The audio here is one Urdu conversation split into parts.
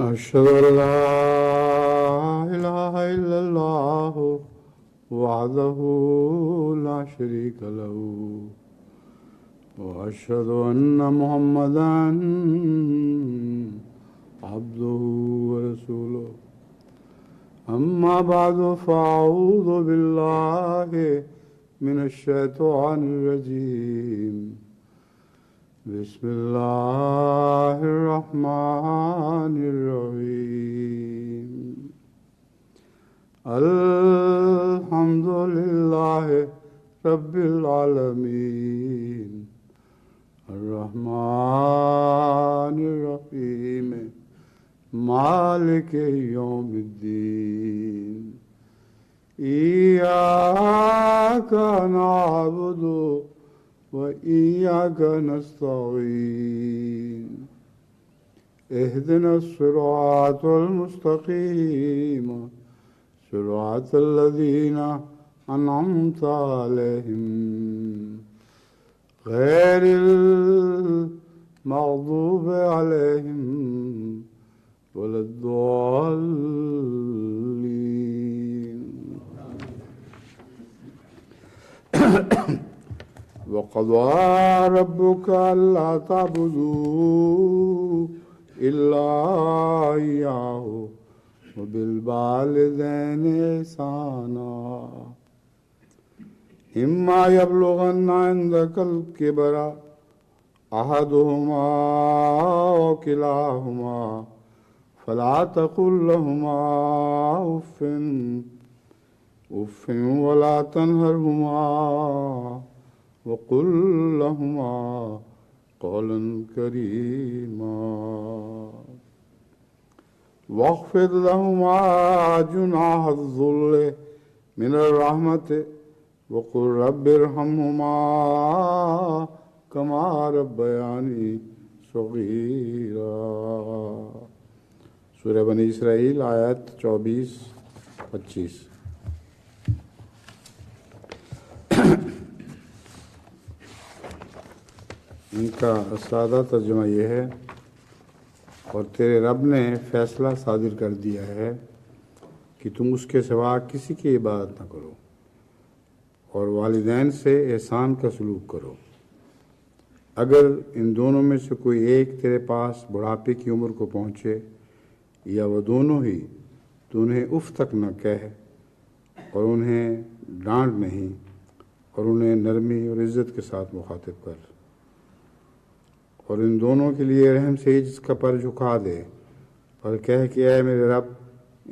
أشهد أن لا إله إلا الله وحده لا شريك له وأشهد أن محمدا عبده ورسوله أما بعد فأعوذ بالله من الشيطان الرجيم بسم الله الرحمن الرحيم الحمد لله رب العالمين الرحمن الرحيم مالك يوم الدين إياك نعبد وإياك نستعين اهدنا الصراط المستقيم صراط الذين أنعمت عليهم غير المغضوب عليهم ولا الضالين وقضى ربك ألا تعبدوا إلا إياه وبالوالدين إحسانا إما يبلغن عندك الكبر أحدهما أو كلاهما فلا تقل لهما أف ولا تنهرهما وقل لهما قولا كريما واخفض لهما جناح الذل من الرحمة وقل رب ارحمهما كما ربياني صغيرا. سورہ بنی اسرائیل آیت 24-25. ان کا سادہ ترجمہ یہ ہے: اور تیرے رب نے فیصلہ صادر کر دیا ہے کہ تم اس کے سوا کسی کی عبادت نہ کرو اور والدین سے احسان کا سلوک کرو. اگر ان دونوں میں سے کوئی ایک تیرے پاس بڑھاپے کی عمر کو پہنچے یا وہ دونوں ہی تو انہیں اف تک نہ کہہ اور انہیں ڈانٹ نہیں اور انہیں نرمی اور عزت کے ساتھ مخاطب کر. اور ان دونوں کے لیے رحم سے جس کا پر جھکا دے اور کہہ کہ اے میرے رب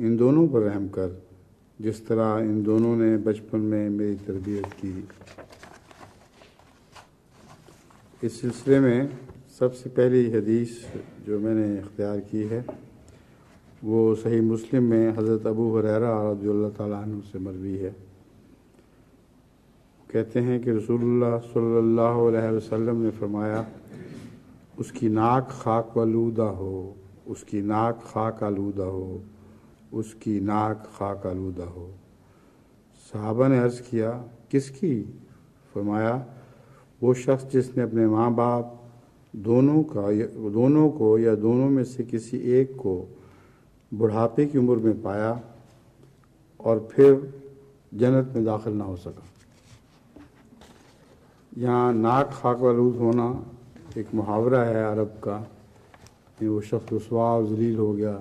ان دونوں پر رحم کر جس طرح ان دونوں نے بچپن میں میری تربیت کی. اس سلسلے میں سب سے پہلی حدیث جو میں نے اختیار کی ہے وہ صحیح مسلم میں حضرت ابو ہریرہ رضی اللہ تعالیٰ عنہ سے مروی ہے. کہتے ہیں کہ رسول اللہ صلی اللہ علیہ وسلم نے فرمایا: اس کی ناک خاک آلودہ ہو، اس کی ناک خاک آلودہ ہو، اس کی ناک خاک آلودہ ہو. صحابہ نے عرض کیا: کس کی؟ فرمایا: وہ شخص جس نے اپنے ماں باپ دونوں کو یا دونوں میں سے کسی ایک کو بڑھاپے کی عمر میں پایا اور پھر جنت میں داخل نہ ہو سکا. یہاں ناک خاک آلود ہونا ایک محاورہ ہے عرب کا، کہ وہ شخص رسوا و ذلیل ہو گیا،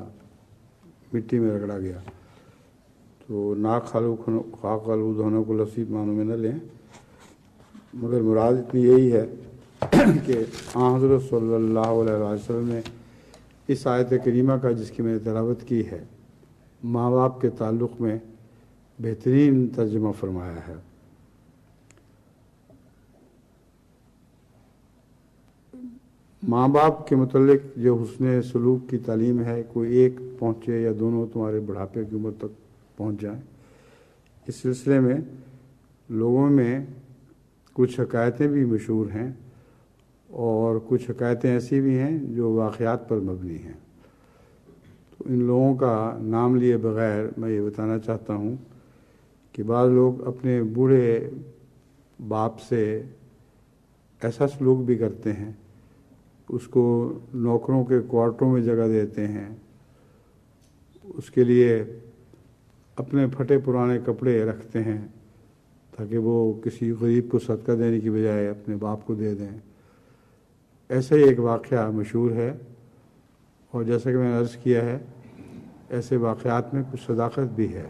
مٹی میں رگڑا گیا. تو ناک خاک آلود ہونے کو لفظی معنوں میں نہ لیں، مگر مراد اتنی یہی ہے کہ حضرت صلی اللہ علیہ وسلم نے اس آیت کریمہ کا جس کی میں نے تلاوت کی ہے ماں باپ کے تعلق میں بہترین ترجمہ فرمایا ہے. ماں باپ کے متعلق جو حسن سلوک کی تعلیم ہے، کوئی ایک پہنچے یا دونوں تمہارے بڑھاپے کی عمر تک پہنچ جائیں. اس سلسلے میں لوگوں میں کچھ حکایتیں بھی مشہور ہیں اور کچھ حکایتیں ایسی بھی ہیں جو واقعات پر مبنی ہیں. تو ان لوگوں کا نام لیے بغیر میں یہ بتانا چاہتا ہوں کہ بعض لوگ اپنے بوڑھے باپ سے ایسا سلوک بھی کرتے ہیں، اس کو نوکروں کے کوارٹروں میں جگہ دیتے ہیں اس کے لیے اپنے پھٹے پرانے کپڑے رکھتے ہیں تاکہ وہ کسی غریب کو صدقہ دینے کی بجائے اپنے باپ کو دے دیں۔ ایسا ہی ایک واقعہ مشہور ہے، اور جیسا کہ میں نے عرض کیا ہے ایسے واقعات میں کچھ صداقت بھی ہے۔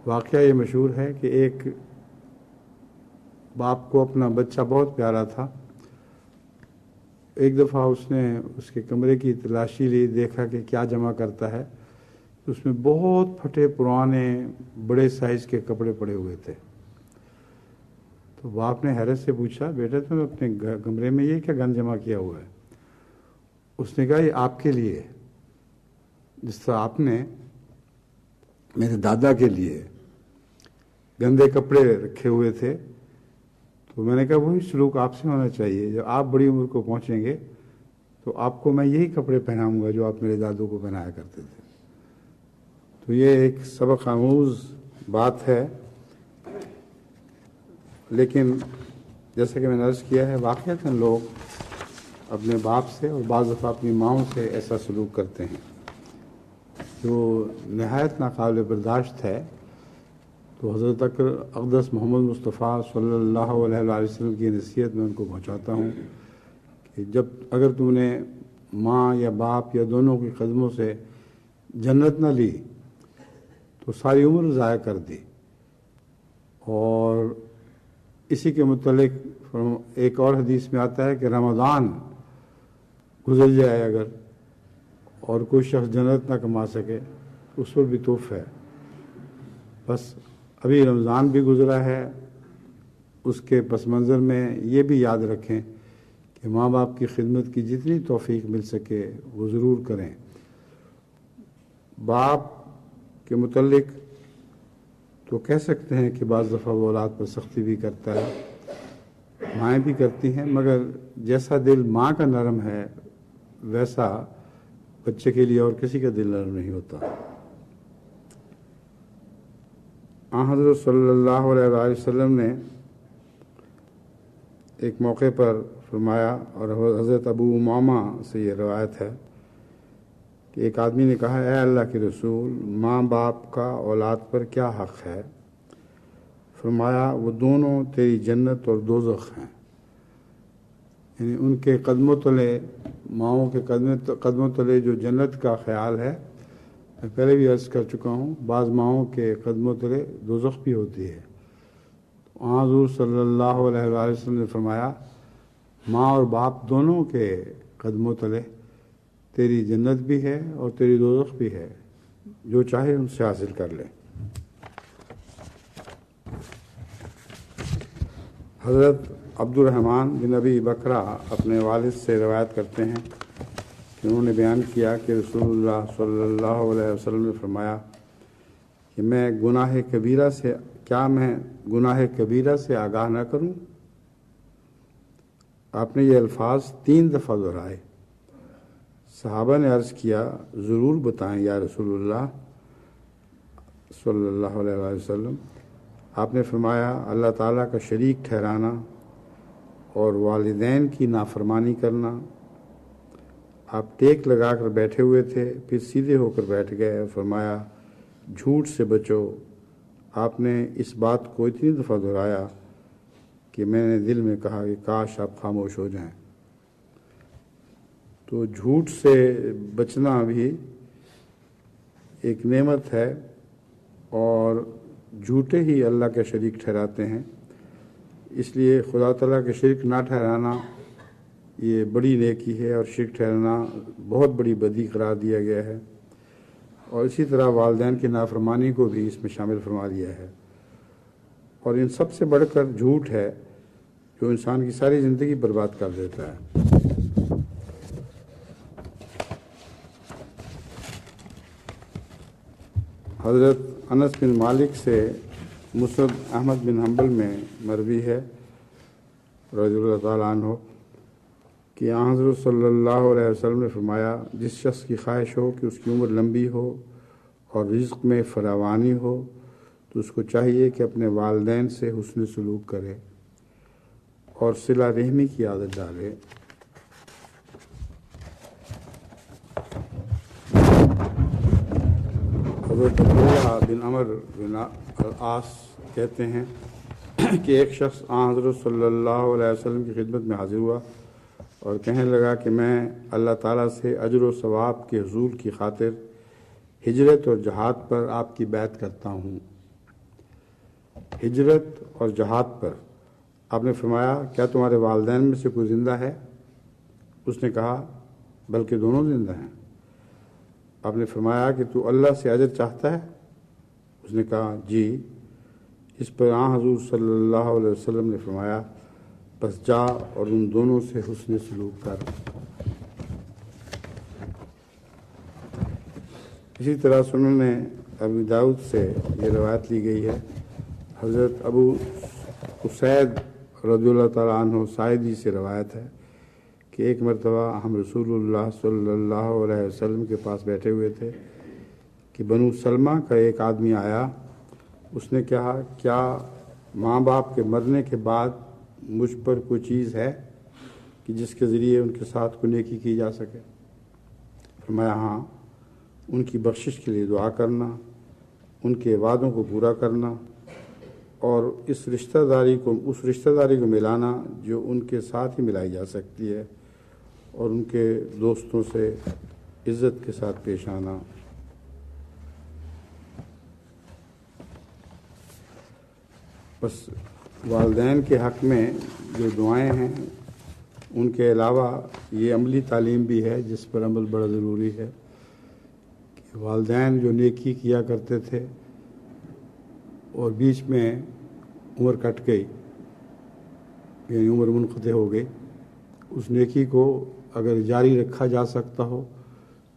واقعہ یہ مشہور ہے کہ ایک باپ کو اپنا بچہ بہت پیارا تھا۔ ایک دفعہ اس نے اس کے کمرے کی تلاشی لی، دیکھا کہ کیا جمع کرتا ہے، اس میں بہت پھٹے پرانے بڑے سائز کے کپڑے پڑے ہوئے تھے۔ تو باپ نے حیرت سے پوچھا، بیٹا تم نے اپنے کمرے میں یہ کیا گند جمع کیا ہوا ہے؟ اس نے کہا یہ آپ کے لیے، جس طرح آپ نے میرے دادا کے لیے گندے کپڑے رکھے ہوئے تھے، تو میں نے کہا وہی سلوک آپ سے ہونا چاہیے۔ جب آپ بڑی عمر کو پہنچیں گے تو آپ کو میں یہی کپڑے پہناؤں گا جو آپ میرے دادوں کو پہنایا کرتے تھے۔ تو یہ ایک سبق آموز بات ہے، لیکن جیسا کہ میں نے عرض کیا ہے واقعتاً لوگ اپنے باپ سے اور بعض دفعہ اپنی ماؤں سے ایسا سلوک کرتے ہیں جو نہایت ناقابل برداشت ہے۔ تو حضرت اقدس محمد مصطفیٰ صلی اللہ علیہ وآلہ وسلم کی نصیحت میں ان کو پہنچاتا ہوں کہ اگر تم نے ماں یا باپ یا دونوں کی قدموں سے جنت نہ لی تو ساری عمر ضائع کر دی۔ اور اسی کے متعلق ایک اور حدیث میں آتا ہے کہ رمضان گزر جائے اگر اور کوئی شخص جنت نہ کما سکے تو اس پر بھی توف ہے۔ بس ابھی رمضان بھی گزرا ہے، اس کے پس منظر میں یہ بھی یاد رکھیں کہ ماں باپ کی خدمت کی جتنی توفیق مل سکے وہ ضرور کریں۔ باپ کے متعلق تو کہہ سکتے ہیں کہ بعض دفعہ وہ اولاد پر سختی بھی کرتا ہے، مائیں بھی کرتی ہیں، مگر جیسا دل ماں کا نرم ہے ویسا بچے کے لیے اور کسی کا دل نرم نہیں ہوتا۔ حضرت صلی اللہ علیہ وآلہ وسلم نے ایک موقع پر فرمایا، اور حضرت ابو امامہ سے یہ روایت ہے کہ ایک آدمی نے کہا، اے اللہ کے رسول، ماں باپ کا اولاد پر کیا حق ہے؟ فرمایا وہ دونوں تیری جنت اور دوزخ ہیں، یعنی ان کے قدموں تلے، ماؤں کے قدموں تلے جو جنت کا خیال ہے، میں پہلے بھی عرض کر چکا ہوں بعض ماؤں کے قدموں تلے دوزخ بھی ہوتی ہے۔ حضور صلی اللہ علیہ وآلہ وسلم نے فرمایا ماں اور باپ دونوں کے قدموں تلے تیری جنت بھی ہے اور تیری دوزخ بھی ہے، جو چاہے ان سے حاصل کر لے۔ حضرت عبد الرحمن بن ابی بکرہ اپنے والد سے روایت کرتے ہیں کہ انہوں نے بیان کیا کہ رسول اللہ صلی اللہ علیہ وسلم نے فرمایا کہ میں گناہ کبیرہ سے آگاہ نہ کروں؟ آپ نے یہ الفاظ 3 دفعہ دہرائے۔ صحابہ نے عرض کیا ضرور بتائیں یا رسول اللہ صلی اللہ علیہ وآلہ وسلم۔ آپ نے فرمایا اللہ تعالیٰ کا شریک ٹھہرانا اور والدین کی نافرمانی کرنا۔ آپ ٹیک لگا کر بیٹھے ہوئے تھے، پھر سیدھے ہو کر بیٹھ گئے اور فرمایا جھوٹ سے بچو۔ آپ نے اس بات کو اتنی دفعہ دہرایا کہ میں نے دل میں کہا کہ کاش آپ خاموش ہو جائیں۔ تو جھوٹ سے بچنا بھی ایک نعمت ہے، اور جھوٹے ہی اللہ کے شریک ٹھہراتے ہیں، اس لیے خدا تعالیٰ کے شریک نہ ٹھہرانا یہ بڑی نیکی ہے، اور شرک ٹھہرانا بہت بڑی بدی قرار دیا گیا ہے، اور اسی طرح والدین کی نافرمانی کو بھی اس میں شامل فرما دیا ہے۔ اور ان سب سے بڑھ کر جھوٹ ہے جو انسان کی ساری زندگی برباد کر دیتا ہے۔ حضرت انس بن مالک سے مسند احمد بن حنبل میں مروی ہے رضی اللہ تعالیٰ عنہ کہ حضرت صلی اللہ علیہ وسلم نے فرمایا جس شخص کی خواہش ہو کہ اس کی عمر لمبی ہو اور رزق میں فراوانی ہو تو اس کو چاہیے کہ اپنے والدین سے حسن سلوک کرے اور صلہ رحمی کی عادت ڈالے۔ حضرت عبداللہ بن عمر بن العاص کہتے ہیں کہ ایک شخص حضرت صلی اللہ علیہ وسلم کی خدمت میں حاضر ہوا اور کہنے لگا کہ میں اللہ تعالیٰ سے اجر و ثواب کے حصول کی خاطر ہجرت اور جہاد پر آپ کی بیعت کرتا ہوں۔ ہجرت اور جہاد پر آپ نے فرمایا کیا تمہارے والدین میں سے کوئی زندہ ہے؟ اس نے کہا بلکہ دونوں زندہ ہیں۔ آپ نے فرمایا کہ تو اللہ سے اجر چاہتا ہے؟ اس نے کہا جی۔ اس پر حضور صلی اللہ علیہ وسلم نے فرمایا بس جا اور ان دونوں سے حسن سلوک کر۔ اسی طرح سنن ابی داؤد سے یہ روایت لی گئی ہے، حضرت ابو اسید رضی اللہ تعالیٰ عنہ ساعدی سے روایت ہے کہ ایک مرتبہ ہم رسول اللہ صلی اللہ علیہ وسلم کے پاس بیٹھے ہوئے تھے کہ بنو سلمہ کا ایک آدمی آیا۔ اس نے کہا کیا ماں باپ کے مرنے کے بعد مجھ پر کوئی چیز ہے کہ جس کے ذریعے ان کے ساتھ کوئی نیکی کی جا سکے؟ فرمایا ہاں، ان کی بخشش کے لیے دعا کرنا، ان کے وعدوں کو پورا کرنا اور اس رشتہ داری کو ملانا جو ان کے ساتھ ہی ملائی جا سکتی ہے اور ان کے دوستوں سے عزت کے ساتھ پیش آنا۔ بس والدین کے حق میں جو دعائیں ہیں ان کے علاوہ یہ عملی تعلیم بھی ہے جس پر عمل بڑا ضروری ہے کہ والدین جو نیکی کیا کرتے تھے اور بیچ میں عمر کٹ گئی یعنی عمر منقطع ہو گئی، اس نیکی کو اگر جاری رکھا جا سکتا ہو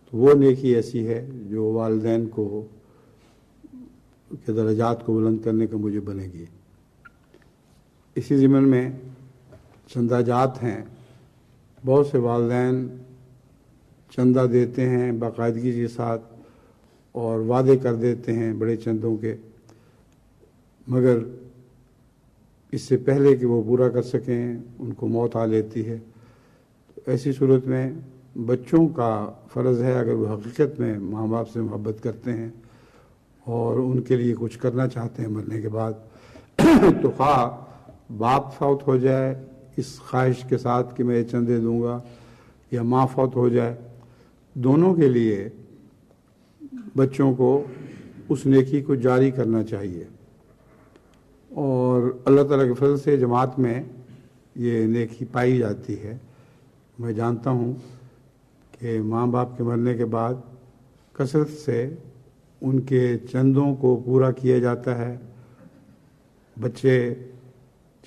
تو وہ نیکی ایسی ہے جو والدین کو کے درجات کو بلند کرنے کا موجب بنے گی۔ اسی ضمن میں چندہ جات ہیں، بہت سے والدین چندہ دیتے ہیں باقاعدگی کے ساتھ اور وعدے کر دیتے ہیں بڑے چندوں کے، مگر اس سے پہلے کہ وہ پورا کر سکیں ان کو موت آ لیتی ہے۔ تو ایسی صورت میں بچوں کا فرض ہے اگر وہ حقیقت میں ماں باپ سے محبت کرتے ہیں اور ان کے لیے کچھ کرنا چاہتے ہیں مرنے کے بعد تو خواہ باپ فوت ہو جائے اس خواہش کے ساتھ کہ میں یہ چندے دوں گا یا ماں فوت ہو جائے، دونوں کے لیے بچوں کو اس نیکی کو جاری کرنا چاہیے۔ اور اللہ تعالیٰ کے فضل سے جماعت میں یہ نیکی پائی جاتی ہے۔ میں جانتا ہوں کہ ماں باپ کے مرنے کے بعد کثرت سے ان کے چندوں کو پورا کیا جاتا ہے، بچے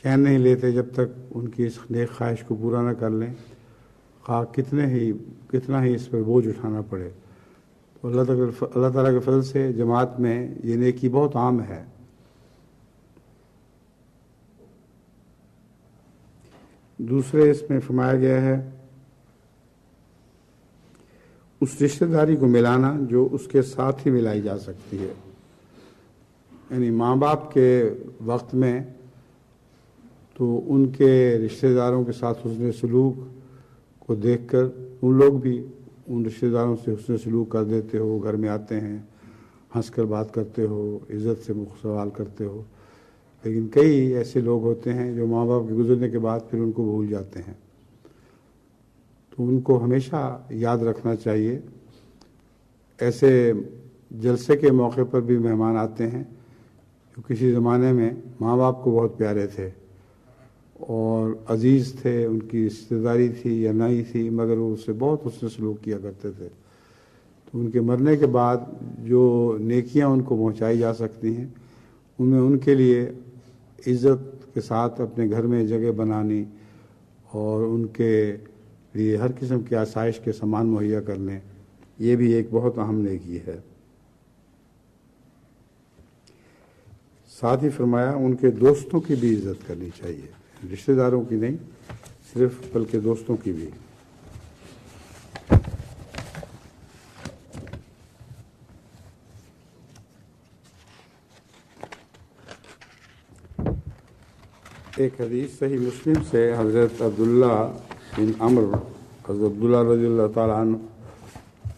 چین نہیں لیتے جب تک ان کی اس نیک خواہش کو پورا نہ کر لیں، خواہ کتنا ہی اس پر بوجھ اٹھانا پڑے۔ تو اللہ تعالیٰ کے فضل سے جماعت میں یہ نیکی بہت عام ہے۔ دوسرے اس میں فرمایا گیا ہے اس رشتہ داری کو ملانا جو اس کے ساتھ ہی ملائی جا سکتی ہے، یعنی ماں باپ کے وقت میں تو ان کے رشتہ داروں کے ساتھ حسن سلوک کو دیکھ کر ان لوگ بھی ان رشتہ داروں سے حسن سلوک کر دیتے ہو، گھر میں آتے ہیں، ہنس کر بات کرتے ہو، عزت سے سوال کرتے ہو، لیکن کئی ایسے لوگ ہوتے ہیں جو ماں باپ کے گزرنے کے بعد پھر ان کو بھول جاتے ہیں۔ تو ان کو ہمیشہ یاد رکھنا چاہیے۔ ایسے جلسے کے موقع پر بھی مہمان آتے ہیں جو کسی زمانے میں ماں باپ کو بہت پیارے تھے اور عزیز تھے، ان کی رشتہ داری تھی یا نہیں تھی، مگر وہ اس سے بہت حسن سلوک کیا کرتے تھے۔ تو ان کے مرنے کے بعد جو نیکیاں ان کو پہنچائی جا سکتی ہیں ان میں ان کے لیے عزت کے ساتھ اپنے گھر میں جگہ بنانی اور ان کے لیے ہر قسم کی آسائش کے سامان مہیا کرنے، یہ بھی ایک بہت اہم نیکی ہے۔ ساتھ ہی فرمایا ان کے دوستوں کی بھی عزت کرنی چاہیے، رشتہ داروں کی نہیں صرف بلکہ دوستوں کی بھی۔ ایک حدیث صحیح مسلم سے حضرت عبداللہ بن عمر حضرت عبداللہ رضی اللہ تعالیٰ عنہ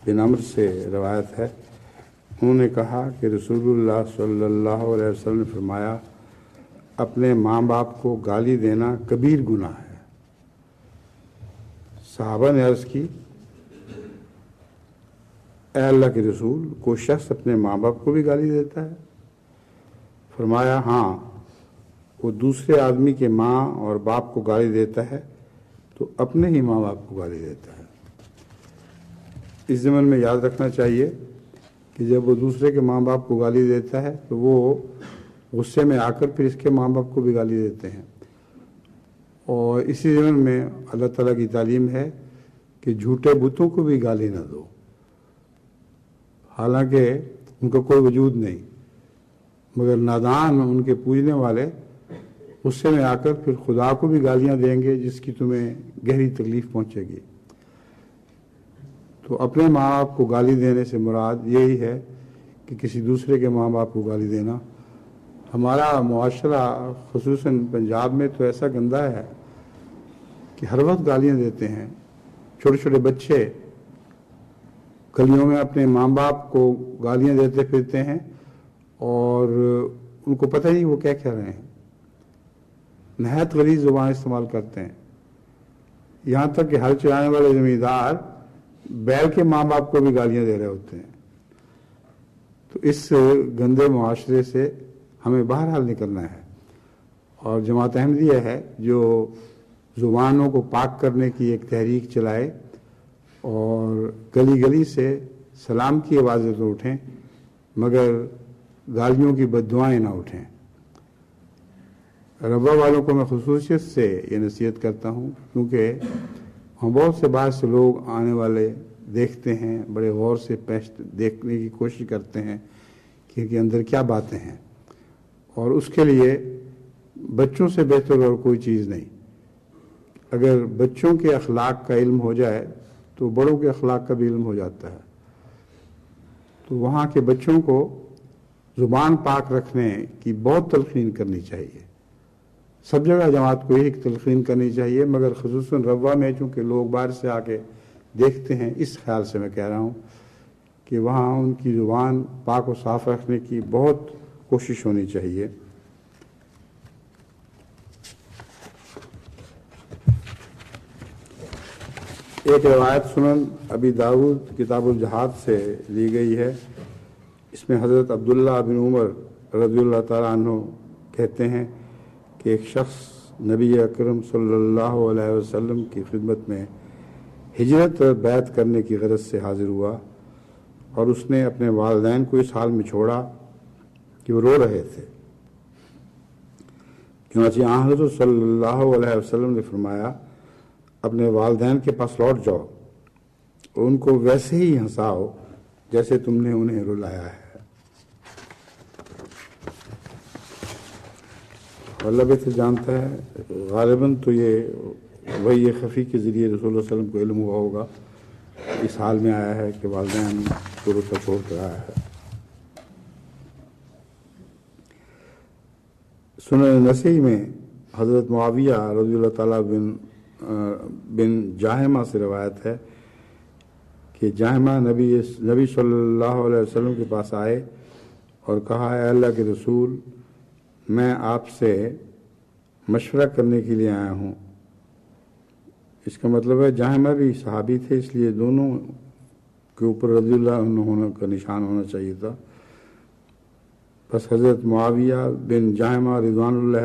بن عمر سے روایت ہے انہوں نے کہا کہ رسول اللہ صلی اللہ علیہ وسلم نے فرمایا اپنے ماں باپ کو گالی دینا کبیر گناہ ہے۔ صحابہ نے عرض کی اے اللہ کے رسول، کوئی شخص اپنے ماں باپ کو بھی گالی دیتا ہے؟ فرمایا ہاں، وہ دوسرے آدمی کے ماں اور باپ کو گالی دیتا ہے تو اپنے ہی ماں باپ کو گالی دیتا ہے۔ اس ضمن میں یاد رکھنا چاہیے کہ جب وہ دوسرے کے ماں باپ کو گالی دیتا ہے تو وہ غصے میں آ کر پھر اس کے ماں باپ کو بھی گالی دیتے ہیں، اور اسی ضمن میں اللہ تعالیٰ کی تعلیم ہے کہ جھوٹے بتوں کو بھی گالی نہ دو، حالانکہ ان کا کوئی وجود نہیں، مگر نادان ان کے پوجنے والے غصے میں آ کر پھر خدا کو بھی گالیاں دیں گے جس کی تمہیں گہری تکلیف پہنچے گی۔ تو اپنے ماں باپ کو گالی دینے سے مراد یہی ہے کہ کسی دوسرے کے ماں باپ کو گالی دینا۔ ہمارا معاشرہ خصوصاً پنجاب میں تو ایسا گندا ہے کہ ہر وقت گالیاں دیتے ہیں۔ چھوٹے چھوٹے بچے گلیوں میں اپنے ماں باپ کو گالیاں دیتے پھرتے ہیں اور ان کو پتہ نہیں وہ کیا کہہ رہے ہیں، نہایت غلیظ زبان استعمال کرتے ہیں، یہاں تک کہ ہل چلانے والے زمیندار بیل کے ماں باپ کو بھی گالیاں دے رہے ہوتے ہیں۔ تو اس گندے معاشرے سے ہمیں بہرحال نکلنا ہے، اور جماعت احمدیہ ہے جو زبانوں کو پاک کرنے کی ایک تحریک چلائے اور گلی گلی سے سلام کی آوازیں تو اٹھیں مگر گالیوں کی بددعائیں نہ اٹھیں۔ ربا والوں کو میں خصوصیت سے یہ نصیحت کرتا ہوں کیونکہ ہم بہت سے باہر سے لوگ آنے والے دیکھتے ہیں، بڑے غور سے دیکھنے کی کوشش کرتے ہیں کہ ان کے اندر کیا باتیں ہیں، اور اس کے لیے بچوں سے بہتر اور کوئی چیز نہیں۔ اگر بچوں کے اخلاق کا علم ہو جائے تو بڑوں کے اخلاق کا بھی علم ہو جاتا ہے۔ تو وہاں کے بچوں کو زبان پاک رکھنے کی بہت تلقین کرنی چاہیے، سب جگہ جماعت کو یہی تلقین کرنی چاہیے، مگر خصوصاً ربوہ میں چونکہ لوگ باہر سے آ کے دیکھتے ہیں، اس خیال سے میں کہہ رہا ہوں کہ وہاں ان کی زبان پاک و صاف رکھنے کی بہت کوشش ہونی چاہیے۔ ایک روایت سنن ابی داؤد کتاب الجہاد سے لی گئی ہے، اس میں حضرت عبداللہ بن عمر رضی اللہ تعالیٰ عنہ کہتے ہیں کہ ایک شخص نبی اکرم صلی اللہ علیہ وسلم کی خدمت میں ہجرت اور بیعت کرنے کی غرض سے حاضر ہوا، اور اس نے اپنے والدین کو اس حال میں چھوڑا کہ وہ رو رہے تھے۔ چنانچہ حضرت صلی اللہ علیہ وسلم نے فرمایا اپنے والدین کے پاس لوٹ جاؤ اور ان کو ویسے ہی ہنساؤ جیسے تم نے انہیں رلایا ہے۔ اللہ بہتر جانتا ہے، غالباً تو یہ وحی خفی کے ذریعے رسول اللہ صلی اللہ علیہ وسلم کو علم ہوا ہوگا، اس حال میں آیا ہے کہ والدین کو روتا چھوڑ کر آیا ہے۔ سنن نسائی میں حضرت معاویہ رضی اللہ تعالیٰ بن جاہمہ سے روایت ہے کہ جاہمہ نبی صلی اللہ علیہ وسلم کے پاس آئے اور کہا اے اللہ کے رسول، میں آپ سے مشورہ کرنے کے لیے آیا ہوں۔ اس کا مطلب ہے جاہمہ بھی صحابی تھے، اس لیے دونوں کے اوپر رضی اللہ عنہ ہونے کا نشان ہونا چاہیے تھا۔ بس حضرت معاویہ بن جاہمہ رضوان اللہ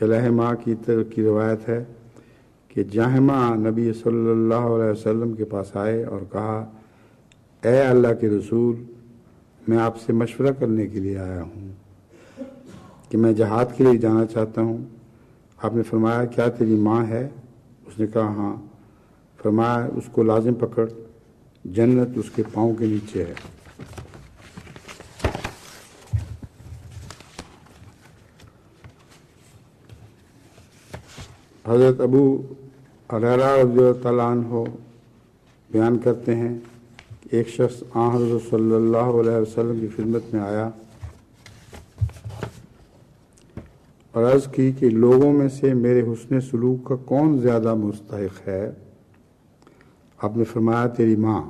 علیہما کی روایت ہے کہ جاہمہ نبی صلی اللہ علیہ وسلم کے پاس آئے اور کہا اے اللہ کے رسول، میں آپ سے مشورہ کرنے کے لیے آیا ہوں کہ میں جہاد کے لیے جانا چاہتا ہوں۔ آپ نے فرمایا کیا تیری ماں ہے؟ اس نے کہا ہاں۔ فرمایا اس کو لازم پکڑ، جنت اس کے پاؤں کے نیچے ہے۔ حضرت ابو ہریرہ رضی اللہ تعالیٰ عنہ بیان کرتے ہیں کہ ایک شخص حضرت صلی اللہ علیہ وسلم کی خدمت میں آیا اور عرض کی کہ لوگوں میں سے میرے حسن سلوک کا کون زیادہ مستحق ہے؟ آپ نے فرمایا تیری ماں۔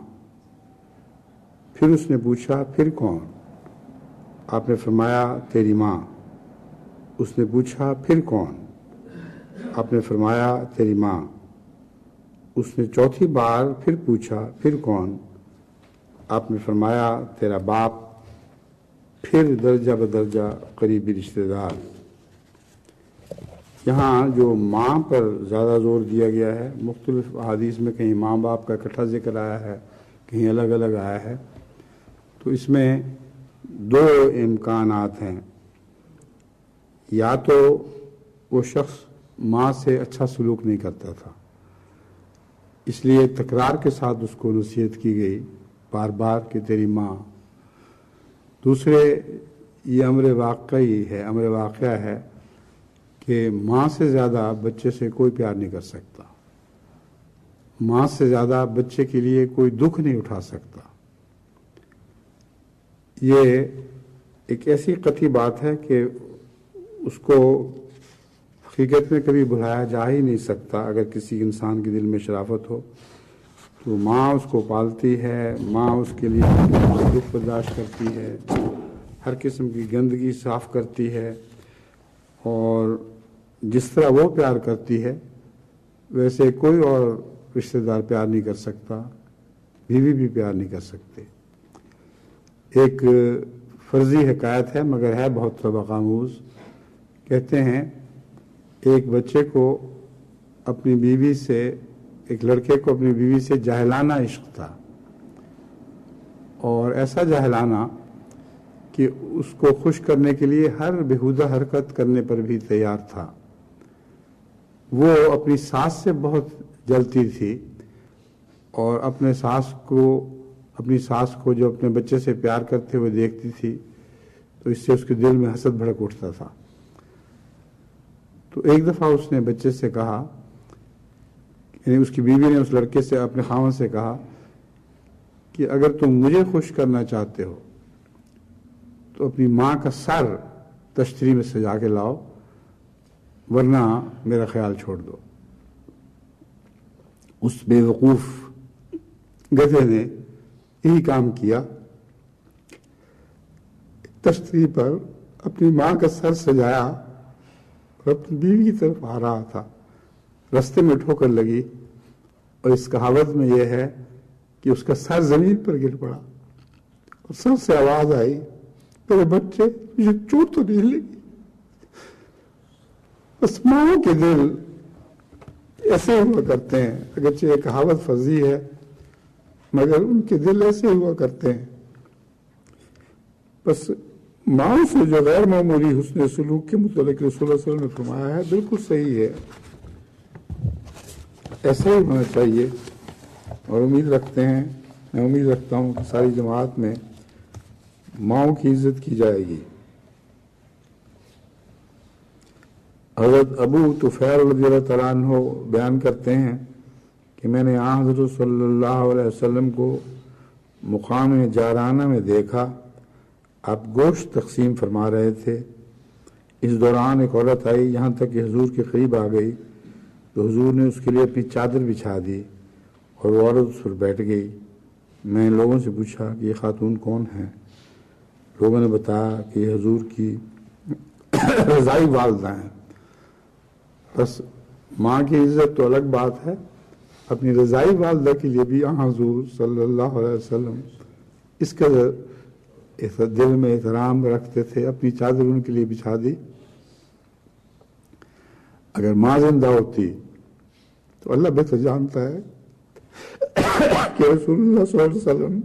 پھر اس نے پوچھا پھر کون؟ آپ نے فرمایا تیری ماں۔ اس نے پوچھا پھر کون؟ آپ نے فرمایا تیری ماں۔ اس نے چوتھی بار پھر پوچھا پھر کون؟ آپ نے فرمایا تیرا باپ۔ پھر درجہ بدرجہ قریبی رشتہ دار۔ یہاں جو ماں پر زیادہ زور دیا گیا ہے، مختلف احادیث میں کہیں ماں باپ کا اکٹھا ذکر آیا ہے، کہیں الگ الگ آیا ہے، تو اس میں دو امکانات ہیں۔ یا تو وہ شخص ماں سے اچھا سلوک نہیں کرتا تھا، اس لیے تکرار کے ساتھ اس کو نصیحت کی گئی بار بار کہ تیری ماں۔ دوسرے یہ امر واقعہ ہے کہ ماں سے زیادہ بچے سے کوئی پیار نہیں کر سکتا، ماں سے زیادہ بچے کے لیے کوئی دکھ نہیں اٹھا سکتا۔ یہ ایک ایسی قطعی بات ہے کہ اس کو حقیقت میں کبھی بھلایا جا ہی نہیں سکتا۔ اگر کسی انسان کے دل میں شرافت ہو تو ماں اس کو پالتی ہے، ماں اس کے لیے دکھ برداشت کرتی ہے، ہر قسم کی گندگی صاف کرتی ہے، اور جس طرح وہ پیار کرتی ہے ویسے کوئی اور رشتہ دار پیار نہیں کر سکتا، بیوی بھی پیار نہیں کر سکتے۔ ایک فرضی حکایت ہے مگر ہے بہت سبق آموز۔ کہتے ہیں ایک بچے کو اپنی بیوی سے، ایک لڑکے کو اپنی بیوی سے جاہلانہ عشق تھا، اور ایسا جاہلانہ کہ اس کو خوش کرنے کے لیے ہر بےہودہ حرکت کرنے پر بھی تیار تھا۔ وہ اپنی ساس سے بہت جلتی تھی، اور اپنی ساس کو جو اپنے بچے سے پیار کرتے ہوئے دیکھتی تھی تو اس سے اس کے دل میں حسد بھڑک اٹھتا تھا۔ تو ایک دفعہ اس نے بچے سے کہا، یعنی اس کی بیوی نے اس لڑکے سے، اپنے خاوند سے کہا کہ اگر تم مجھے خوش کرنا چاہتے ہو تو اپنی ماں کا سر تشتری میں سجا کے لاؤ، ورنہ میرا خیال چھوڑ دو۔ اس بے وقوف گدھے نے یہی کام کیا، تشتری پر اپنی ماں کا سر سجایا اور اپنی بیوی کی طرف آ رہا تھا۔ رستے میں ٹھوکر لگی، اور اس کہاوت میں یہ ہے کہ اس کا سر زمین پر گر پڑا، اور سر سے آواز آئی، میرے بچے مجھے چوٹ تو نہیں لگی۔ بس ماں کے دل ایسے ہوا کرتے ہیں، اگرچہ یہ کہاوت فرضی ہے مگر ان کے دل ایسے ہوا کرتے ہیں۔ بس ماں سے جو غیر معمولی حسن سلوک کے متعلق رسول اللہ صلی اللہ علیہ وسلم نے فرمایا ہے بالکل صحیح ہے، ایسا ہی ہونا چاہیے۔ اور میں امید رکھتا ہوں کہ ساری جماعت میں ماؤں کی عزت کی جائے گی۔ حضرت ابو طفیل رضی اللہ تعالیٰ عنہ بیان کرتے ہیں کہ میں نے حضرت صلی اللہ علیہ وسلم کو مقام جارانہ میں دیکھا، آپ گوشت تقسیم فرما رہے تھے۔ اس دوران ایک عورت آئی، یہاں تک کہ حضور کے قریب آ گئی تو حضور نے اس کے لیے اپنی چادر بچھا دی اور وہ عورت اس پر بیٹھ گئی۔ میں ان لوگوں سے پوچھا کہ یہ خاتون کون ہے؟ لوگوں نے بتایا کہ یہ حضور کی رضائی والدہ ہیں۔ بس ماں کی عزت تو الگ بات ہے، اپنی رضائی والدہ کے لیے بھی حضور صلی اللہ علیہ وسلم اس قدر دل میں احترام رکھتے تھے، اپنی چادر ان کے لیے بچھا دی۔ اگر ماں زندہ ہوتی تو اللہ بہتر جانتا ہے کہ رسول اللہ صلی اللہ علیہ وسلم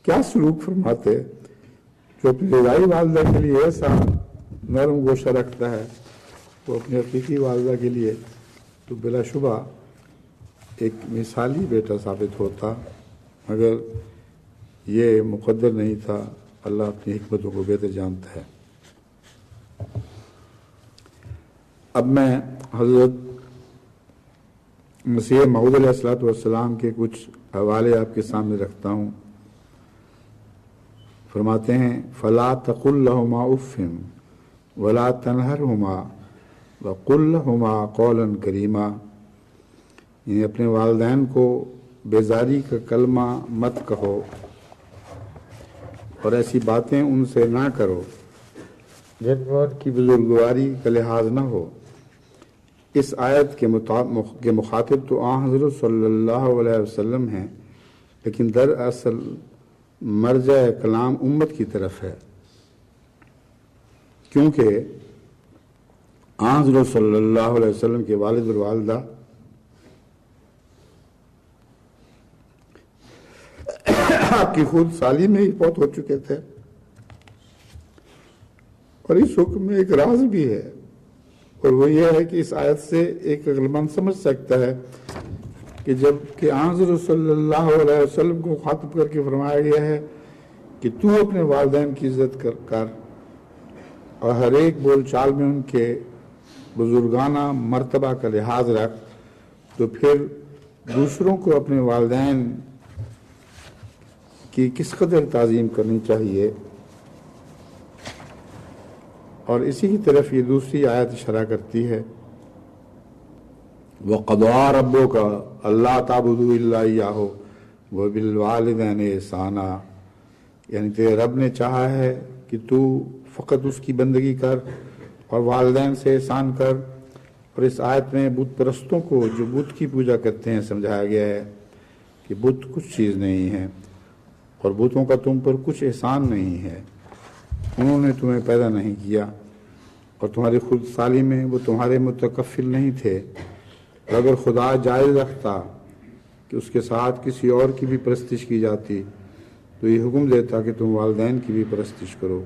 کیا سلوک فرماتے، جو اپنی رضائی والدہ کے لیے ایسا نرم گوشہ رکھتا ہے، وہ اپنی حقیقی والدہ کے لیے تو بلا شبہ ایک مثالی بیٹا ثابت ہوتا، مگر یہ مقدر نہیں تھا۔ اللہ اپنی حکمتوں کو بہتر جانتا ہے۔ اب میں حضرت مسیح موعود علیہ الصلوۃ والسلام کے کچھ حوالے آپ کے سامنے رکھتا ہوں۔ فرماتے ہیں فلا تقل لهما اف ولا تنهرهما وقل لهما قولا کریما، یعنی اپنے والدین کو بیزاری کا کلمہ مت کہو اور ایسی باتیں ان سے نہ کرو جن میں ان کی بزرگواری کا لحاظ نہ ہو۔ اس آیت کے مخاطب تو آن حضرت صلی اللہ علیہ وسلم ہیں، لیکن دراصل مرجع کلام امت کی طرف ہے، کیونکہ آن حضرت صلی اللہ علیہ وسلم کے والد اور والدہ آپ کی خود سالی میں ہی فوت ہو چکے تھے۔ اور اس حکم میں ایک راز بھی ہے، اور وہ یہ ہے کہ اس آیت سے ایک عقل مند سمجھ سکتا ہے کہ جب کہ حضرت صلی اللہ علیہ وسلم کو خاطب کر کے فرمایا گیا ہے کہ تو اپنے والدین کی عزت کر اور ہر ایک بول چال میں ان کے بزرگانہ مرتبہ کا لحاظ رکھ، تو پھر دوسروں کو اپنے والدین کی کس قدر تعظیم کرنی چاہیے۔ اور اسی کی طرف یہ دوسری آیت اشارہ کرتی ہے، وَقَضَىٰ رَبُّكَ أَلَّا تَعْبُدُوا إِلَّا إِيَّاهُ وَبِالْوَالِدَيْنِ إِحْسَانًا، یعنی تیرے رب نے چاہا ہے کہ تو فقط اس کی بندگی کر اور والدین سے احسان کر۔ اور اس آیت میں بت پرستوں کو جو بت کی پوجا کرتے ہیں سمجھایا گیا ہے کہ بت کچھ چیز نہیں ہے اور بتوں کا تم پر کچھ احسان نہیں ہے، انہوں نے تمہیں پیدا نہیں کیا اور تمہاری خود سالی میں وہ تمہارے متکفل نہیں تھے۔ اور اگر خدا جائز رکھتا کہ اس کے ساتھ کسی اور کی بھی پرستش کی جاتی تو یہ حکم دیتا کہ تم والدین کی بھی پرستش کرو،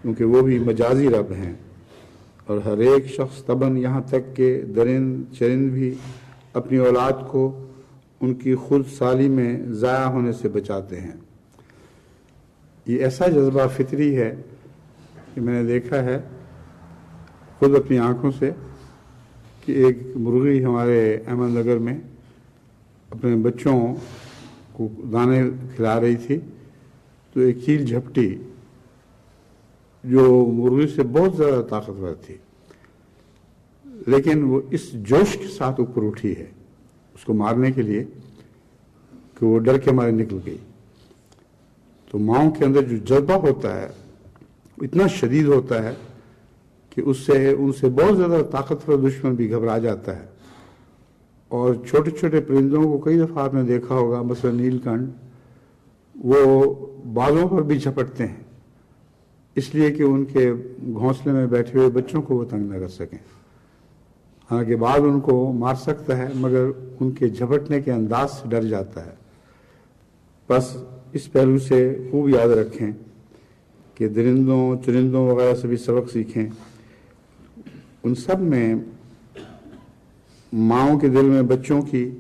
کیونکہ وہ بھی مجازی رب ہیں، اور ہر ایک شخص طبعاً یہاں تک کہ درند چرند بھی اپنی اولاد کو ان کی خود سالی میں ضائع ہونے سے بچاتے ہیں۔ یہ ایسا جذبہ فطری ہے کہ میں نے دیکھا ہے خود اپنی آنکھوں سے کہ ایک مرغی ہمارے احمد نگر میں اپنے بچوں کو دانے کھلا رہی تھی، تو ایک چیل جھپٹی جو مرغی سے بہت زیادہ طاقتور تھی، لیکن وہ اس جوش کے ساتھ اوپر اٹھی ہے اس کو مارنے کے لیے کہ وہ ڈر کے مارے نکل گئی۔ تو ماؤں کے اندر جو جذبہ ہوتا ہے اتنا شدید ہوتا ہے کہ ان سے بہت زیادہ طاقتور دشمن بھی گھبرا جاتا ہے۔ اور چھوٹے چھوٹے پرندوں کو کئی دفعہ آپ نے دیکھا ہوگا، مثلا نیل کنڈ، وہ بالوں پر بھی جھپٹتے ہیں اس لیے کہ ان کے گھونسلے میں بیٹھے ہوئے بچوں کو وہ تنگ نہ کر سکیں۔ حالانکہ بعض ان کو مار سکتا ہے مگر ان کے جھپٹنے کے انداز سے ڈر جاتا ہے۔ بس اس پہلو سے خوب یاد رکھیں کہ درندوں چرندوں وغیرہ سے بھی سبق سیکھیں۔ ان سب میں ماؤں کے دل میں بچوں کی